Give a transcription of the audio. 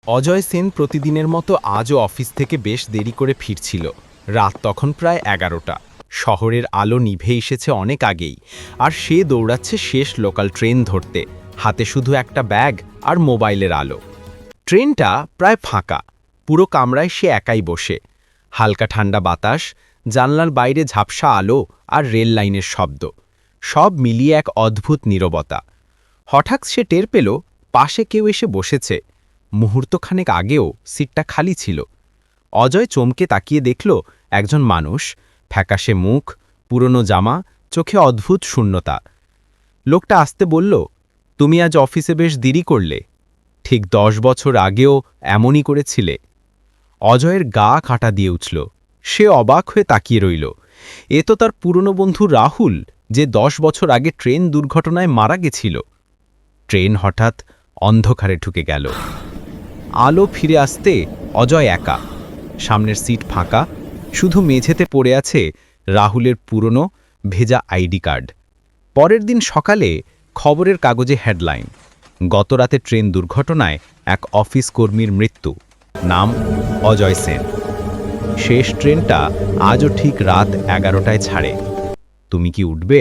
অজয় সেন প্রতিদিনের মতো আজও অফিস থেকে বেশ দেরি করে ফিরছিল। রাত তখন প্রায় 11টা। শহরের আলো নিভে এসেছে অনেক আগেই, আর সে দৌড়াচ্ছে শেষ লোকাল ট্রেন ধরতে, হাতে শুধু একটা ব্যাগ আর মোবাইলের আলো। ট্রেনটা প্রায় ফাঁকা, পুরো কামরায় সে একাই বসে। হালকা ঠান্ডা বাতাস, জানলার বাইরে ঝাপসা আলো আর রেল লাইনের শব্দ, সব মিলিয়ে এক অদ্ভুত নীরবতা। হঠাৎ সে টের পেল পাশে কেউ এসে বসেছে। মুহূর্তখানেক আগেও সিটটা খালি ছিল। অজয় চমকে তাকিয়ে দেখল একজন মানুষ, ফ্যাকাশে মুখ, পুরনো জামা, চোখে অদ্ভুত শূন্যতা। লোকটা আসতে বলল, তুমি আজ অফিসে বেশ দেরি করলে। ঠিক 10 বছর আগেও এমনই করেছিলে। অজয়ের গা কাটা দিয়ে উঠল। সে অবাক হয়ে তাকিয়ে রইল। এ তো তার পুরনো বন্ধু রাহুল, যে 10 বছর আগে ট্রেন দুর্ঘটনায় মারা গেছিল। ট্রেন হঠাৎ অন্ধকারে ঢুকে গেল। আলো ফিরে আসতে অজয় একা। সামনের সিট ফাঁকা, শুধু মেঝেতে পড়ে আছে রাহুলের পুরনো ভেজা আইডি কার্ড। পরের দিন সকালে খবরের কাগজে হেডলাইন, গতরাতে ট্রেন দুর্ঘটনায় এক অফিস কর্মীর মৃত্যু, নাম অজয় সেন। শেষ ট্রেনটা আজও ঠিক রাত 11টায় ছাড়ে। তুমি কি উঠবে?